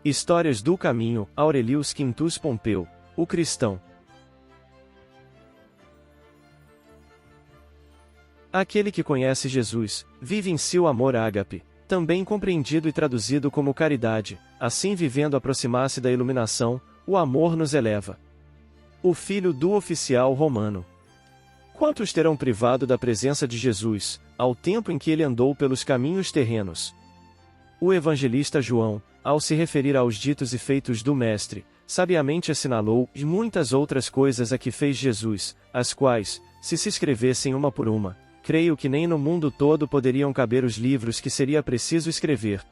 Histórias do Caminho, Aurelius Quintus Pompeu, o cristão. Aquele que conhece Jesus, vive em si o amor ágape, também compreendido e traduzido como caridade, assim vivendo aproximar-se da iluminação, o amor nos eleva. O filho do oficial romano. Quantos terão privado da presença de Jesus, ao tempo em que ele andou pelos caminhos terrenos? O evangelista João, ao se referir aos ditos e feitos do Mestre, sabiamente assinalou e muitas outras coisas a que fez Jesus, as quais, se escrevessem uma por uma, creio que nem no mundo todo poderiam caber os livros que seria preciso escrever.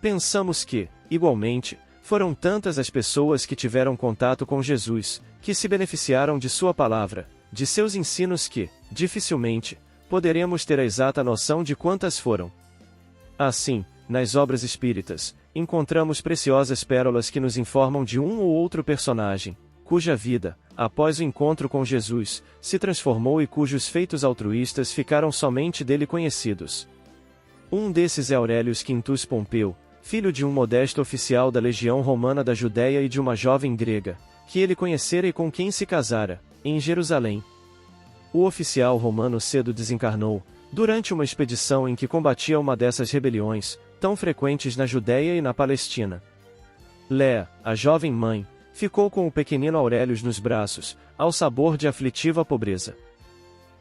Pensamos que, igualmente, foram tantas as pessoas que tiveram contato com Jesus, que se beneficiaram de sua palavra, de seus ensinos que, dificilmente, poderemos ter a exata noção de quantas foram. Assim, nas obras espíritas, encontramos preciosas pérolas que nos informam de um ou outro personagem, cuja vida, após o encontro com Jesus, se transformou e cujos feitos altruístas ficaram somente dele conhecidos. Um desses é Aurelius Quintus Pompeu, filho de um modesto oficial da legião romana da Judéia e de uma jovem grega, que ele conhecera e com quem se casara, em Jerusalém. O oficial romano cedo desencarnou, durante uma expedição em que combatia uma dessas rebeliões, tão frequentes na Judéia e na Palestina. Léa, a jovem mãe, ficou com o pequenino Aurelius nos braços, ao sabor de aflitiva pobreza.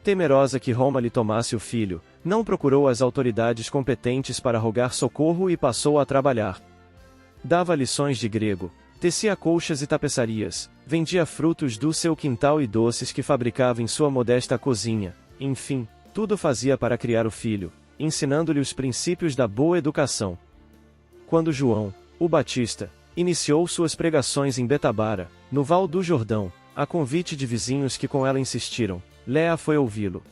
Temerosa que Roma lhe tomasse o filho, não procurou as autoridades competentes para rogar socorro e passou a trabalhar. Dava lições de grego, tecia colchas e tapeçarias, vendia frutos do seu quintal e doces que fabricava em sua modesta cozinha, enfim, tudo fazia para criar o filho, ensinando-lhe os princípios da boa educação. Quando João, o Batista, iniciou suas pregações em Betabara, no Val do Jordão, a convite de vizinhos que com ela insistiram, Léa foi ouvi-lo.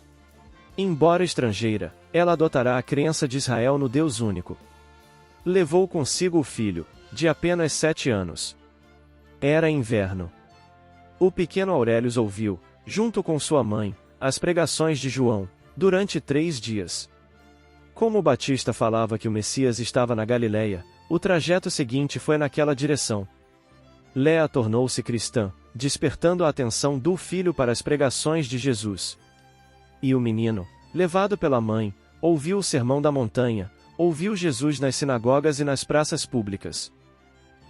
Embora estrangeira, ela adotará a crença de Israel no Deus único. Levou consigo o filho, de apenas 7 anos. Era inverno. O pequeno Aurelius ouviu, junto com sua mãe, as pregações de João, durante 3 dias. Como o Batista falava que o Messias estava na Galileia, o trajeto seguinte foi naquela direção. Léa tornou-se cristã, despertando a atenção do filho para as pregações de Jesus. E o menino, levado pela mãe, ouviu o sermão da montanha, ouviu Jesus nas sinagogas e nas praças públicas.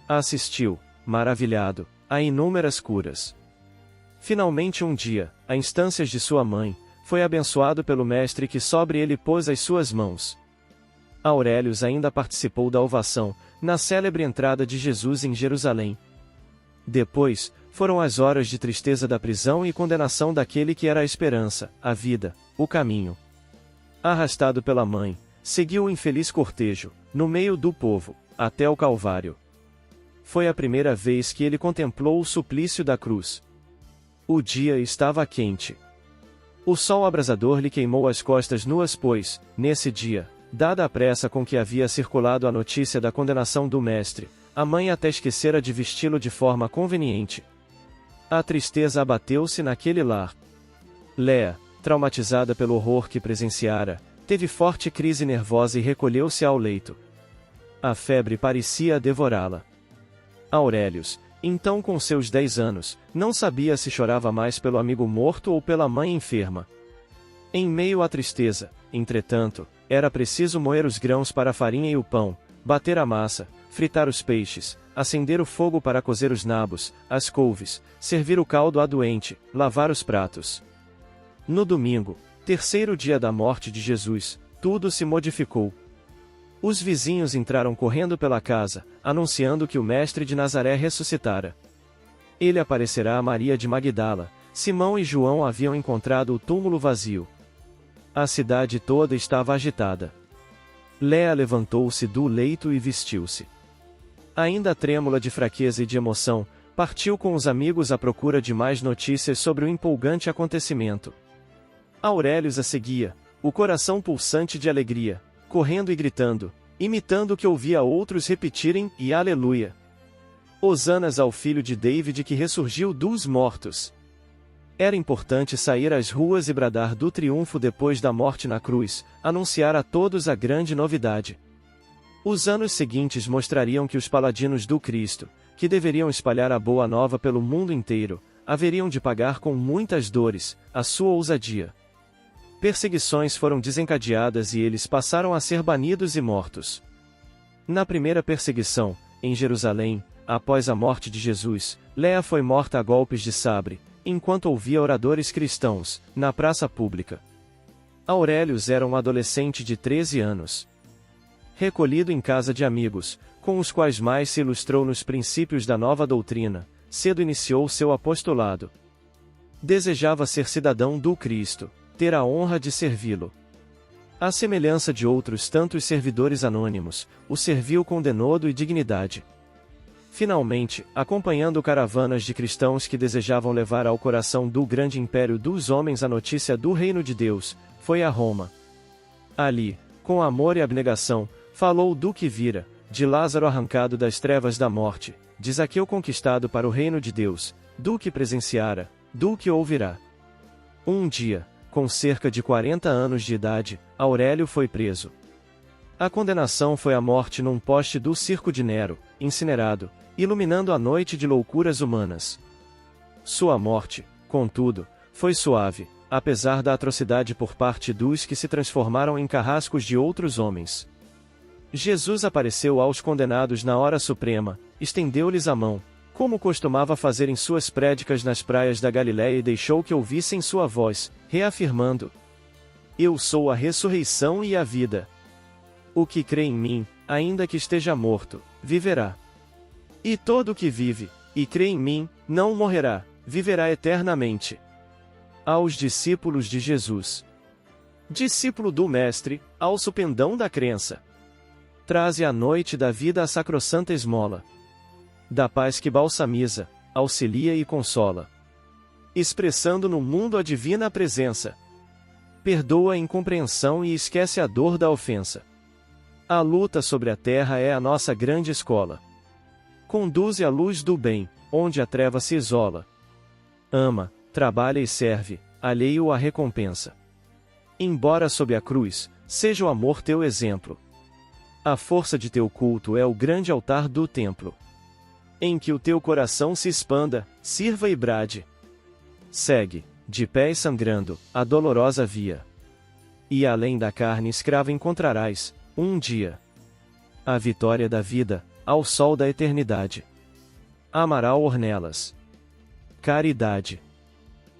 Assistiu, maravilhado, a inúmeras curas. Finalmente um dia, a instâncias de sua mãe, foi abençoado pelo Mestre que sobre ele pôs as suas mãos. Aurelius ainda participou da ovação, na célebre entrada de Jesus em Jerusalém. Depois, foram as horas de tristeza da prisão e condenação daquele que era a esperança, a vida, o caminho. Arrastado pela mãe, seguiu o infeliz cortejo, no meio do povo, até o Calvário. Foi a primeira vez que ele contemplou o suplício da cruz. O dia estava quente. O sol abrasador lhe queimou as costas nuas pois, nesse dia, dada a pressa com que havia circulado a notícia da condenação do Mestre, a mãe até esquecera de vesti-lo de forma conveniente. A tristeza abateu-se naquele lar. Léa, traumatizada pelo horror que presenciara, teve forte crise nervosa e recolheu-se ao leito. A febre parecia devorá-la. Aurelius, então com seus 10 anos, não sabia se chorava mais pelo amigo morto ou pela mãe enferma. Em meio à tristeza, entretanto, era preciso moer os grãos para a farinha e o pão, bater a massa, fritar os peixes, acender o fogo para cozer os nabos, as couves, servir o caldo à doente, lavar os pratos. No domingo, terceiro dia da morte de Jesus, tudo se modificou. Os vizinhos entraram correndo pela casa, anunciando que o Mestre de Nazaré ressuscitara. Ele aparecerá a Maria de Magdala. Simão e João haviam encontrado o túmulo vazio. A cidade toda estava agitada. Léa levantou-se do leito e vestiu-se. Ainda trêmula de fraqueza e de emoção, partiu com os amigos à procura de mais notícias sobre o empolgante acontecimento. Aurelius a seguia, o coração pulsante de alegria, correndo e gritando, imitando o que ouvia outros repetirem, e aleluia! Hosanas ao filho de David que ressurgiu dos mortos. Era importante sair às ruas e bradar do triunfo depois da morte na cruz, anunciar a todos a grande novidade. Os anos seguintes mostrariam que os paladinos do Cristo, que deveriam espalhar a boa nova pelo mundo inteiro, haveriam de pagar com muitas dores a sua ousadia. Perseguições foram desencadeadas e eles passaram a ser banidos e mortos. Na primeira perseguição, em Jerusalém, após a morte de Jesus, Léa foi morta a golpes de sabre, enquanto ouvia oradores cristãos, na praça pública. Aurelius era um adolescente de 13 anos. Recolhido em casa de amigos, com os quais mais se ilustrou nos princípios da nova doutrina, cedo iniciou seu apostolado. Desejava ser cidadão do Cristo, ter a honra de servi-lo. À semelhança de outros tantos servidores anônimos, o serviu com denodo e dignidade. Finalmente, acompanhando caravanas de cristãos que desejavam levar ao coração do grande império dos homens a notícia do reino de Deus, foi a Roma. Ali, com amor e abnegação, falou do que vira, de Lázaro arrancado das trevas da morte, de Zaqueu conquistado para o reino de Deus, do que presenciara, do que ouvirá. Um dia, com cerca de 40 anos de idade, Aurélio foi preso. A condenação foi a morte num poste do circo de Nero, incinerado, iluminando a noite de loucuras humanas. Sua morte, contudo, foi suave, apesar da atrocidade por parte dos que se transformaram em carrascos de outros homens. Jesus apareceu aos condenados na hora suprema, estendeu-lhes a mão, como costumava fazer em suas prédicas nas praias da Galiléia, e deixou que ouvissem sua voz, reafirmando: Eu sou a ressurreição e a vida. O que crê em mim, ainda que esteja morto, viverá. E todo o que vive, e crê em mim, não morrerá, viverá eternamente. Aos discípulos de Jesus. Discípulo do Mestre, alço o pendão da crença. Traze a noite da vida a sacrossanta esmola. Da paz que balsamiza, auxilia e consola. Expressando no mundo a divina presença. Perdoa a incompreensão e esquece a dor da ofensa. A luta sobre a terra é a nossa grande escola. Conduze a luz do bem, onde a treva se isola. Ama, trabalha e serve, alheio à recompensa. Embora sob a cruz, seja o amor teu exemplo. A força de teu culto é o grande altar do templo. Em que o teu coração se expanda, sirva e brade. Segue, de pés sangrando, a dolorosa via. E além da carne escrava encontrarás, um dia, a vitória da vida, ao sol da eternidade. Amaral Ornelas. Caridade.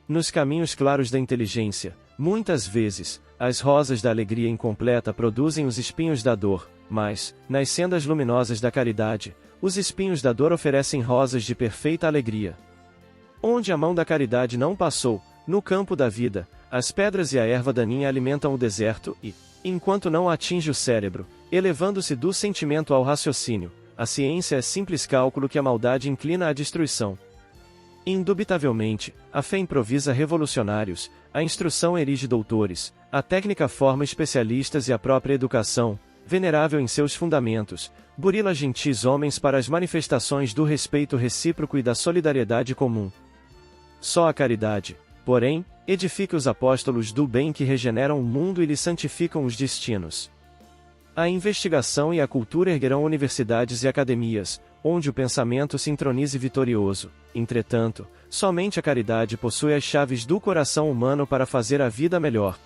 Nos caminhos claros da inteligência, muitas vezes, as rosas da alegria incompleta produzem os espinhos da dor, mas, nas sendas luminosas da caridade, os espinhos da dor oferecem rosas de perfeita alegria. Onde a mão da caridade não passou, no campo da vida, as pedras e a erva daninha alimentam o deserto e, enquanto não atinge o cérebro, elevando-se do sentimento ao raciocínio, a ciência é simples cálculo que a maldade inclina à destruição. Indubitavelmente, a fé improvisa revolucionários, a instrução erige doutores, a técnica forma especialistas e a própria educação, venerável em seus fundamentos, burila gentis homens para as manifestações do respeito recíproco e da solidariedade comum. Só a caridade, porém, edifica os apóstolos do bem que regeneram o mundo e lhe santificam os destinos. A investigação e a cultura erguerão universidades e academias, onde o pensamento se entronize vitorioso. Entretanto, somente a caridade possui as chaves do coração humano para fazer a vida melhor.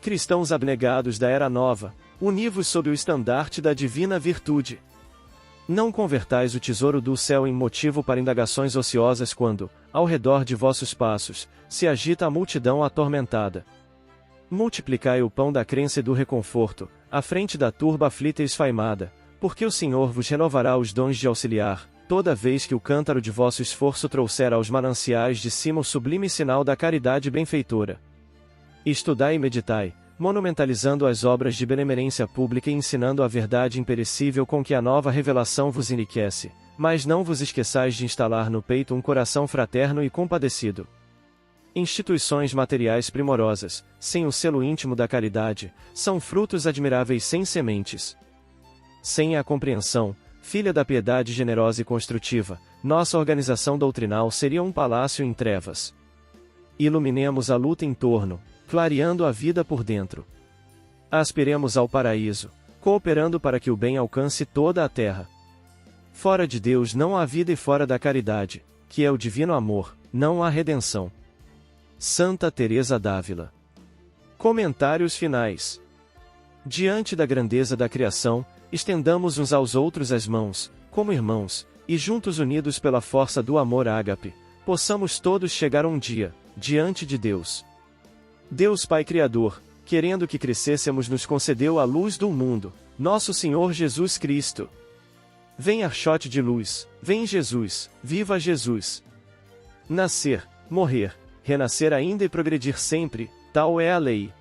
Cristãos abnegados da Era Nova, uni-vos sob o estandarte da divina virtude. Não convertais o tesouro do céu em motivo para indagações ociosas quando, ao redor de vossos passos, se agita a multidão atormentada. Multiplicai o pão da crença e do reconforto, à frente da turba aflita e esfaimada, porque o Senhor vos renovará os dons de auxiliar, toda vez que o cântaro de vosso esforço trouxer aos mananciais de cima o sublime sinal da caridade benfeitora. Estudai e meditai, monumentalizando as obras de benemerência pública e ensinando a verdade imperecível com que a nova revelação vos enriquece, mas não vos esqueçais de instalar no peito um coração fraterno e compadecido. Instituições materiais primorosas, sem o selo íntimo da caridade, são frutos admiráveis sem sementes. Sem a compreensão, filha da piedade generosa e construtiva, nossa organização doutrinal seria um palácio em trevas. Iluminemos a luta em torno, clareando a vida por dentro. Aspiremos ao paraíso, cooperando para que o bem alcance toda a terra. Fora de Deus não há vida e fora da caridade, que é o divino amor, não há redenção. Santa Teresa d'Ávila. Comentários finais. Diante da grandeza da criação, estendamos uns aos outros as mãos, como irmãos, e juntos unidos pela força do amor ágape, possamos todos chegar um dia, diante de Deus. Deus Pai Criador, querendo que crescêssemos, nos concedeu a luz do mundo, nosso Senhor Jesus Cristo. Vem Archote de luz, vem Jesus, viva Jesus! Nascer, morrer, renascer ainda e progredir sempre, tal é a lei.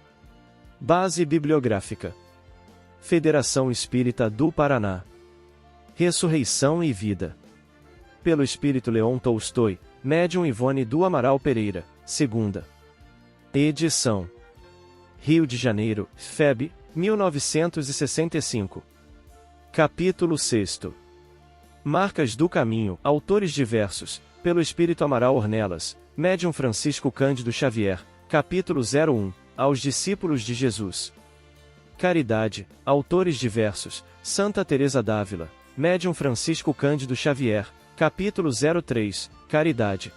Base bibliográfica. Federação Espírita do Paraná. Ressurreição e Vida. Pelo Espírito Leon Tolstói, Médium Ivone do Amaral Pereira, segunda edição. Rio de Janeiro, FEB, 1965. Capítulo 6. Marcas do Caminho, autores diversos, pelo Espírito Amaral Ornelas, Médium Francisco Cândido Xavier, capítulo 01, aos discípulos de Jesus. Caridade, autores diversos, Santa Teresa d'Ávila, Médium Francisco Cândido Xavier, capítulo 03, Caridade.